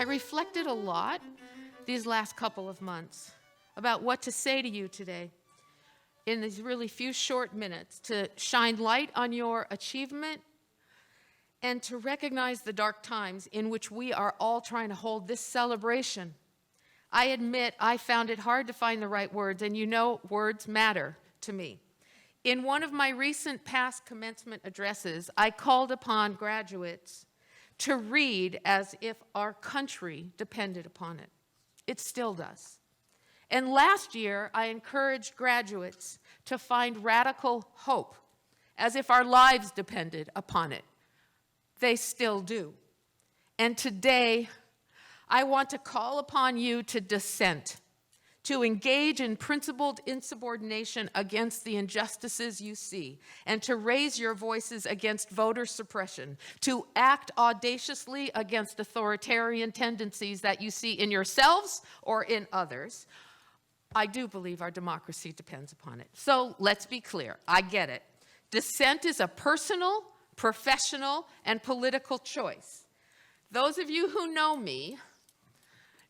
reflected a lot these last couple of months about what to say to you today in these really few short minutes to shine light on your achievement and to recognize the dark times in which we are all trying to hold this celebration. I admit I found it hard to find the right words, and you know words matter to me. In one of my recent past commencement addresses, I called upon graduates to read as if our country depended upon it. It still does. And last year, I encouraged graduates to find radical hope as if our lives depended upon it. They still do. And today, I want to call upon you to dissent, to engage in principled insubordination against the injustices you see, and to raise your voices against voter suppression, to act audaciously against authoritarian tendencies that you see in yourselves or in others. I do believe our democracy depends upon it. So let's be clear. I get it. Dissent is a personal, professional, and political choice. Those of you who know me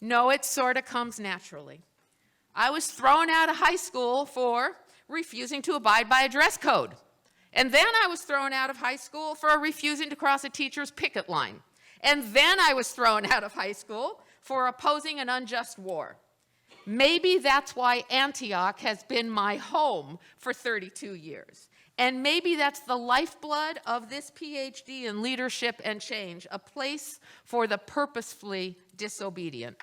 know it sort of comes naturally. I was thrown out of high school for refusing to abide by a dress code. And then I was thrown out of high school for refusing to cross a teacher's picket line. And then I was thrown out of high school for opposing an unjust war. Maybe that's why Antioch has been my home for 32 years. And maybe that's the lifeblood of this PhD in leadership and change, a place for the purposefully disobedient.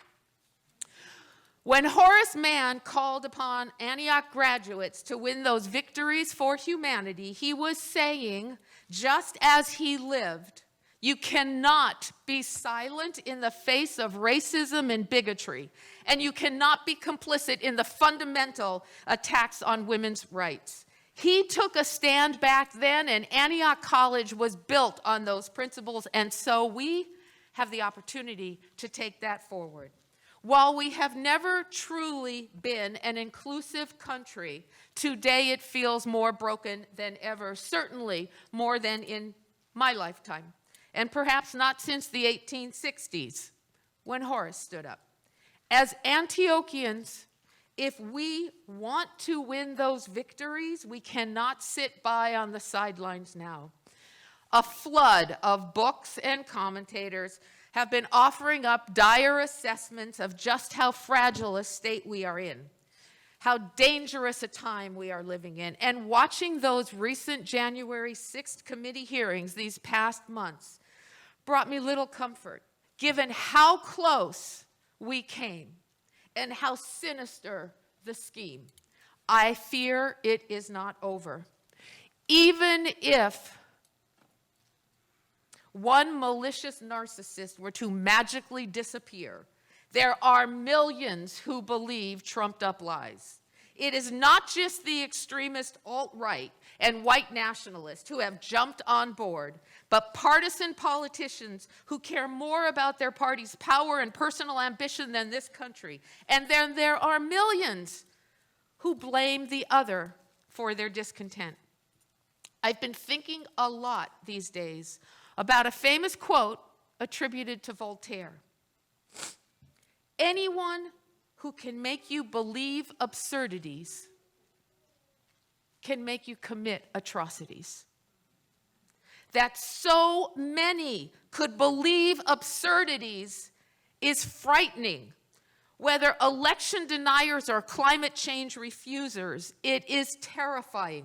When Horace Mann called upon Antioch graduates to win those victories for humanity, he was saying, just as he lived, you cannot be silent in the face of racism and bigotry, and you cannot be complicit in the fundamental attacks on women's rights. He took a stand back then, and Antioch College was built on those principles, and so we have the opportunity to take that forward. While we have never truly been an inclusive country, today it feels more broken than ever, certainly more than in my lifetime, and perhaps not since the 1860s when Horace stood up. As Antiochians, if we want to win those victories, we cannot sit by on the sidelines now. A flood of books and commentators have been offering up dire assessments of just how fragile a state we are in, how dangerous a time we are living in. And watching those recent January 6th committee hearings these past months brought me little comfort, given how close we came and how sinister the scheme. I fear it is not over. Even if one malicious narcissist were to magically disappear, there are millions who believe trumped-up lies. It is not just the extremist alt-right and white nationalists who have jumped on board, but partisan politicians who care more about their party's power and personal ambition than this country. And then there are millions who blame the other for their discontent. I've been thinking a lot these days about a famous quote attributed to Voltaire. Anyone who can make you believe absurdities can make you commit atrocities. That so many could believe absurdities is frightening. Whether election deniers or climate change refusers, it is terrifying.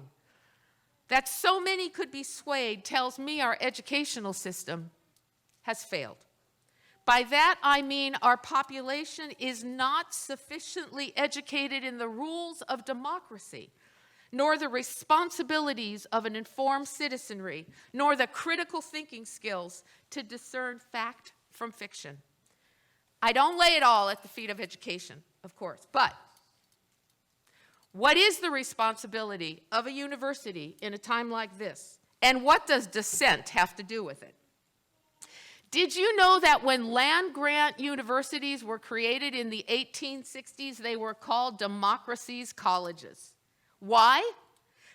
That so many could be swayed tells me our educational system has failed. By that, I mean our population is not sufficiently educated in the rules of democracy, nor the responsibilities of an informed citizenry, nor the critical thinking skills to discern fact from fiction. I don't lay it all at the feet of education, of course, but what is the responsibility of a university in a time like this? And what does dissent have to do with it? Did you know that when land-grant universities were created in the 1860s, they were called democracies colleges? Why?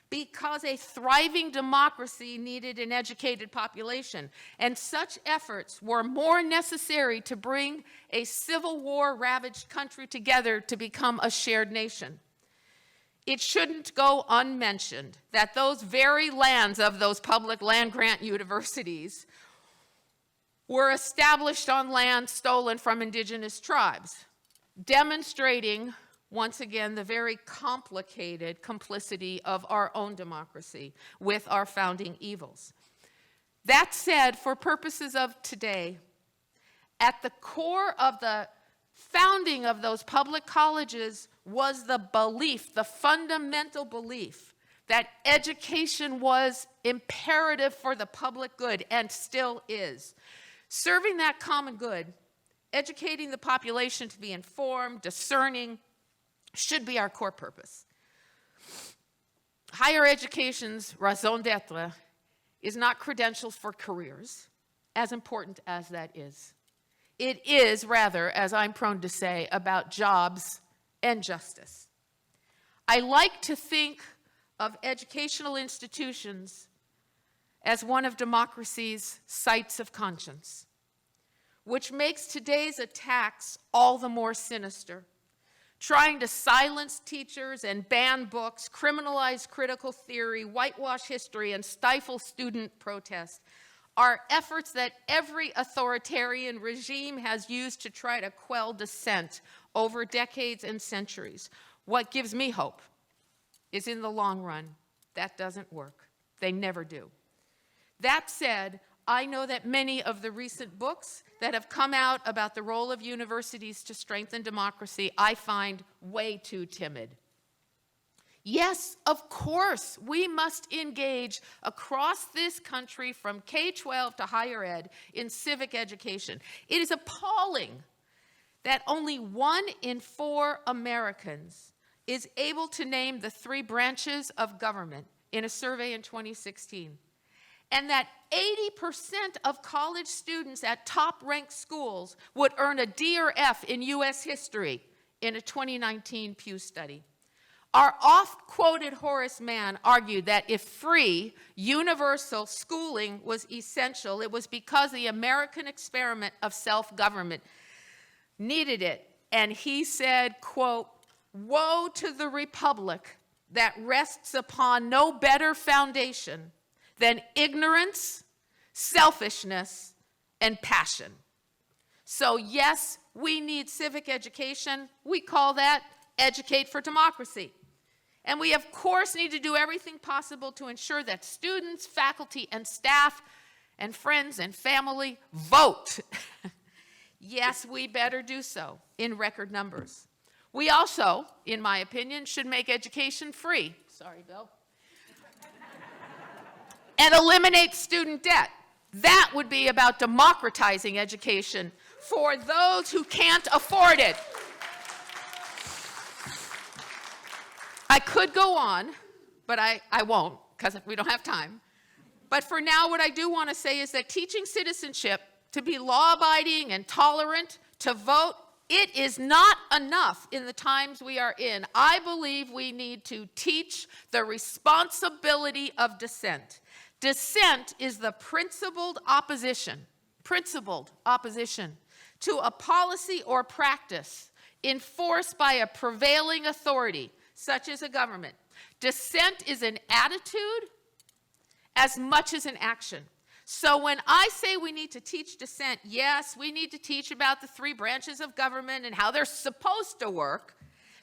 because a thriving democracy needed an educated population, and such efforts were more necessary to bring a civil war-ravaged country together to become a shared nation. It shouldn't go unmentioned that those very lands of those public land-grant universities were established on land stolen from indigenous tribes, demonstrating, once again, the very complicated complicity of our own democracy with our founding evils. That said, for purposes of today, at the core of the founding of those public colleges was the belief, the fundamental belief, that education was imperative for the public good and still is. Serving that common good, educating the population to be informed, discerning, should be our core purpose. Higher education's raison d'etre is not credentials for careers, as important as that is. It is, rather, as I'm prone to say, about jobs and justice. I like to think of educational institutions as one of democracy's sites of conscience, which makes today's attacks all the more sinister. Trying to silence teachers and ban books, criminalize critical theory, whitewash history, and stifle student protest are efforts that every authoritarian regime has used to try to quell dissent over decades and centuries. What gives me hope is in the long run, that doesn't work. They never do. That said, I know that many of the recent books that have come out about the role of universities to strengthen democracy, I find way too timid. Yes, of course, we must engage across this country from K-12 to higher ed in civic education. It is appalling that only 1 in 4 Americans is able to name the 3 branches of government in a survey in 2016. And that 80% of college students at top-ranked schools would earn a D or F in U.S. history in a 2019 Pew study. Our oft-quoted Horace Mann argued that if free, universal schooling was essential, it was because the American experiment of self-government needed it. And he said, quote, "Woe to the republic that rests upon no better foundation than ignorance, selfishness, and passion." So yes, we need civic education. We call that Educate for Democracy. And we, of course, need to do everything possible to ensure that students, faculty, and staff, and friends and family vote. Yes, we better do so in record numbers. We also, in my opinion, should make education free. Sorry, Bill. And eliminate student debt. That would be about democratizing education for those who can't afford it. I could go on, but I won't because we don't have time. But for now, what I do want to say is that teaching citizenship to be law-abiding and tolerant, to vote, it is not enough in the times we are in. I believe we need to teach the responsibility of dissent. Dissent is the principled opposition to a policy or practice enforced by a prevailing authority, such as a government. Dissent is an attitude as much as an action. So when I say we need to teach dissent, yes, we need to teach about the 3 branches of government and how they're supposed to work,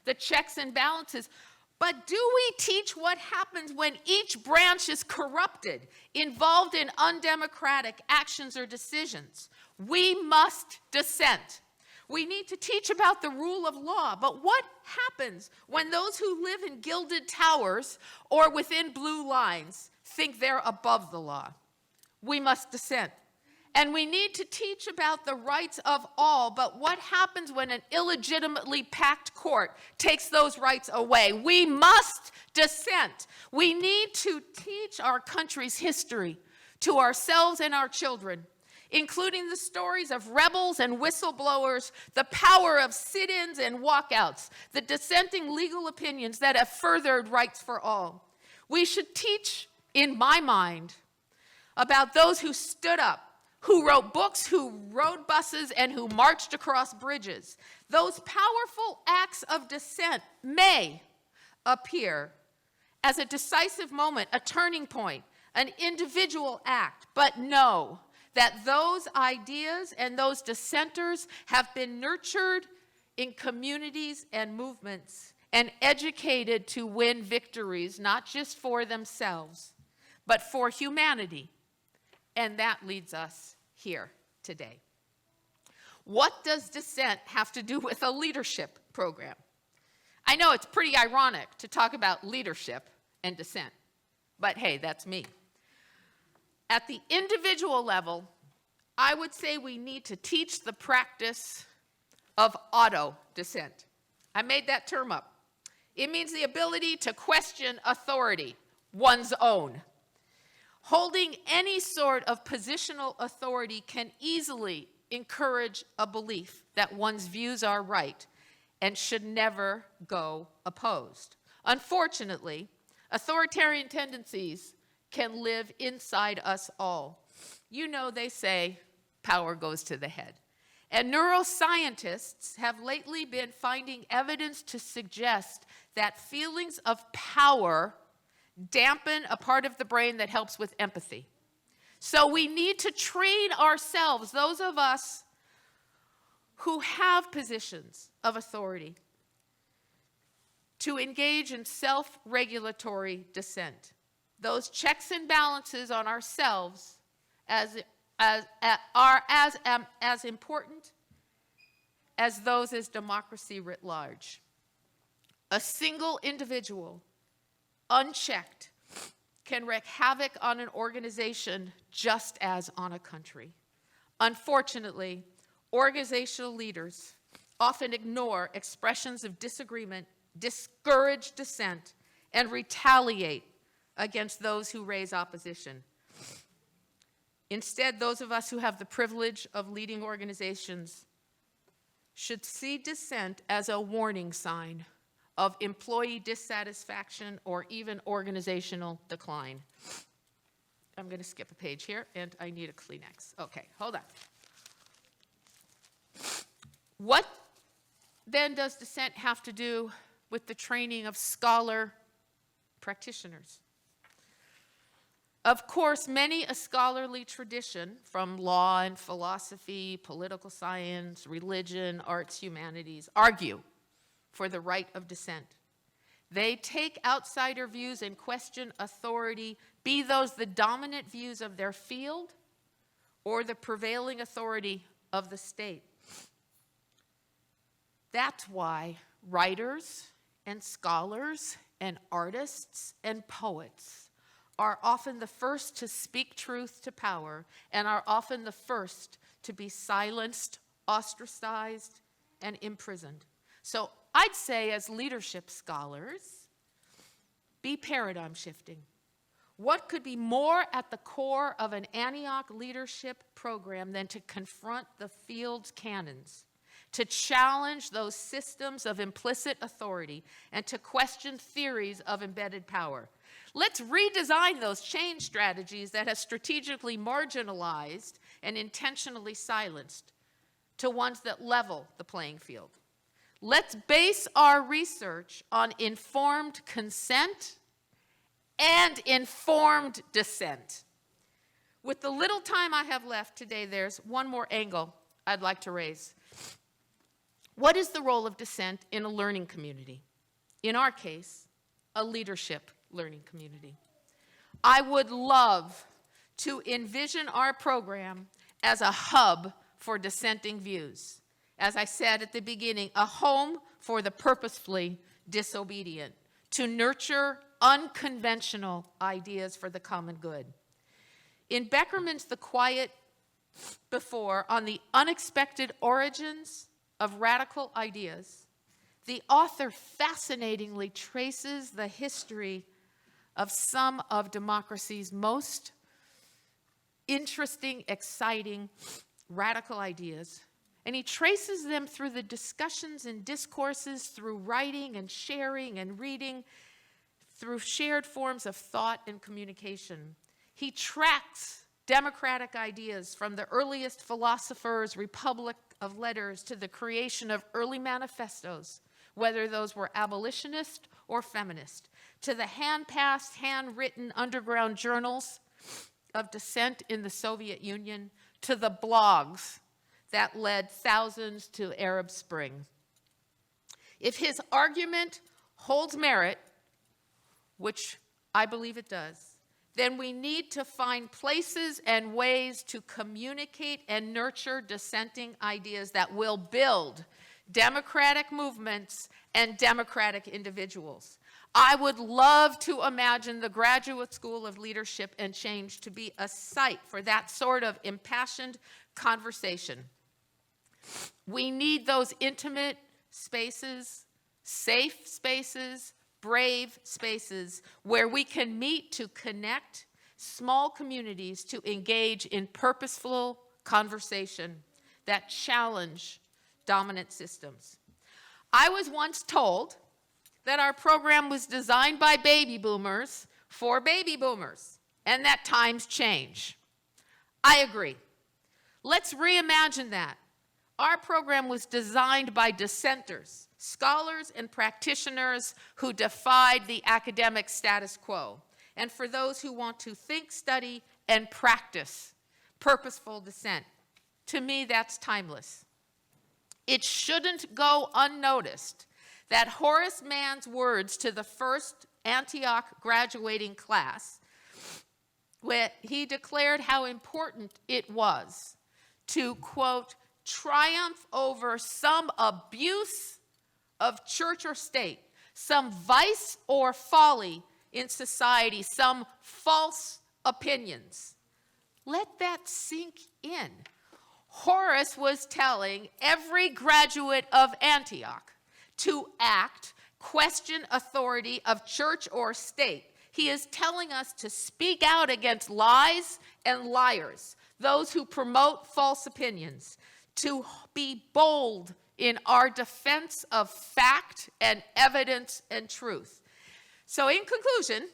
the checks and balances. But do we teach what happens when each branch is corrupted, involved in undemocratic actions or decisions? We must dissent. We need to teach about the rule of law, but what happens when those who live in gilded towers or within blue lines think they're above the law? We must dissent. And we need to teach about the rights of all, but what happens when an illegitimately packed court takes those rights away? We must dissent. We need to teach our country's history to ourselves and our children, including the stories of rebels and whistleblowers, the power of sit-ins and walkouts, the dissenting legal opinions that have furthered rights for all. We should teach, in my mind, about those who stood up, who wrote books, who rode buses, and who marched across bridges. Those powerful acts of dissent may appear as a decisive moment, a turning point, an individual act, but know that those ideas and those dissenters have been nurtured in communities and movements and educated to win victories, not just for themselves, but for humanity. And that leads us here today. What does dissent have to do with a leadership program? I know it's pretty ironic to talk about leadership and dissent, but hey, that's me. At the individual level, I would say we need to teach the practice of auto-dissent. I made that term up. It means the ability to question authority, one's own. Holding any sort of positional authority can easily encourage a belief that one's views are right and should never go opposed. Unfortunately, authoritarian tendencies can live inside us all. You know, they say power goes to the head. And neuroscientists have lately been finding evidence to suggest that feelings of power dampen a part of the brain that helps with empathy. So we need to train ourselves, those of us who have positions of authority, to engage in self-regulatory dissent. Those checks and balances on ourselves are as important as those as democracy writ large. A single individual, unchecked, can wreak havoc on an organization just as on a country. Unfortunately, organizational leaders often ignore expressions of disagreement, discourage dissent, and retaliate against those who raise opposition. Instead, those of us who have the privilege of leading organizations should see dissent as a warning sign of employee dissatisfaction or even organizational decline. I'm going to skip a page here, and I need a Kleenex. Okay, hold on. What then does dissent have to do with the training of scholar practitioners? Of course, many a scholarly tradition from law and philosophy, political science, religion, arts, humanities argue for the right of dissent. They take outsider views and question authority, be those the dominant views of their field or the prevailing authority of the state. That's why writers and scholars and artists and poets are often the first to speak truth to power and are often the first to be silenced, ostracized, and imprisoned. So I'd say as leadership scholars, be paradigm shifting. What could be more at the core of an Antioch leadership program than to confront the field's canons, to challenge those systems of implicit authority, and to question theories of embedded power? Let's redesign those change strategies that have strategically marginalized and intentionally silenced to ones that level the playing field. Let's base our research on informed consent and informed dissent. With the little time I have left today, there's one more angle I'd like to raise. What is the role of dissent in a learning community? In our case, a leadership learning community. I would love to envision our program as a hub for dissenting views. As I said at the beginning, a home for the purposefully disobedient, to nurture unconventional ideas for the common good. In Beckerman's The Quiet Before, on the unexpected origins of radical ideas, the author fascinatingly traces the history of some of democracy's most interesting, exciting, radical ideas. And he traces them through the discussions and discourses, through writing and sharing and reading, through shared forms of thought and communication. He tracks democratic ideas from the earliest philosophers, republic of letters, to the creation of early manifestos, whether those were abolitionist or feminist, to the hand-passed, handwritten underground journals of dissent in the Soviet Union, to the blogs that led thousands to Arab Spring. If his argument holds merit, which I believe it does, then we need to find places and ways to communicate and nurture dissenting ideas that will build democratic movements and democratic individuals. I would love to imagine the Graduate School of Leadership and Change to be a site for that sort of impassioned conversation. We need those intimate spaces, safe spaces, brave spaces where we can meet to connect, small communities to engage in purposeful conversation that challenge dominant systems. I was once told that our program was designed by baby boomers for baby boomers, and that times change. I agree. Let's reimagine that. Our program was designed by dissenters, scholars and practitioners who defied the academic status quo, and for those who want to think, study, and practice purposeful dissent. To me, that's timeless. It shouldn't go unnoticed that Horace Mann's words to the first Antioch graduating class, when he declared how important it was to, quote, triumph over some abuse of church or state, some vice or folly in society, some false opinions. Let that sink in. Horace was telling every graduate of Antioch to act, question authority of church or state. He is telling us to speak out against lies and liars, those who promote false opinions, to be bold in our defense of fact and evidence and truth. So in conclusion,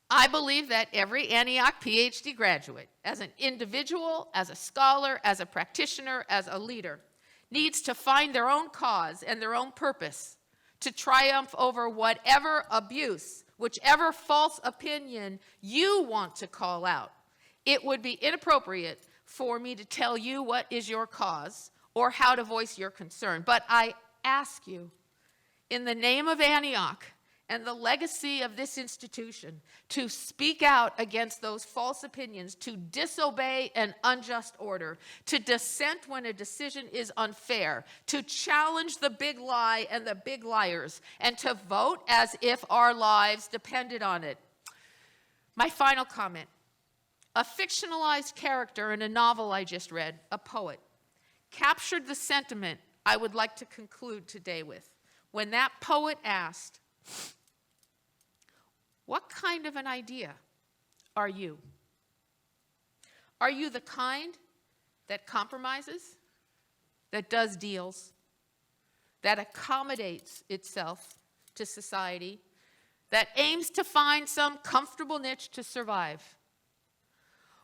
I believe that every Antioch PhD graduate, as an individual, as a scholar, as a practitioner, as a leader, needs to find their own cause and their own purpose to triumph over whatever abuse, whichever false opinion you want to call out. It would be inappropriate for me to tell you what is your cause or how to voice your concern. But I ask you, in the name of Antioch and the legacy of this institution, to speak out against those false opinions, to disobey an unjust order, to dissent when a decision is unfair, to challenge the big lie and the big liars, and to vote as if our lives depended on it. My final comment. A fictionalized character in a novel I just read, a poet, captured the sentiment I would like to conclude today with. When that poet asked, "What kind of an idea are you? Are you the kind that compromises, that does deals, that accommodates itself to society, that aims to find some comfortable niche to survive?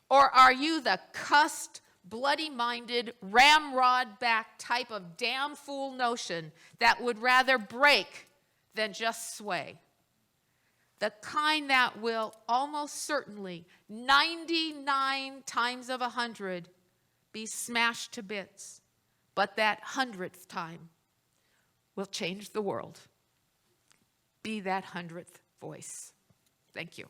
Or are you the cussed, bloody-minded, ramrod-backed type of damn fool notion that would rather break than just sway? The kind that will almost certainly, 99 times of 100, be smashed to bits, but that 100th time will change the world. Be that 100th voice." Thank you.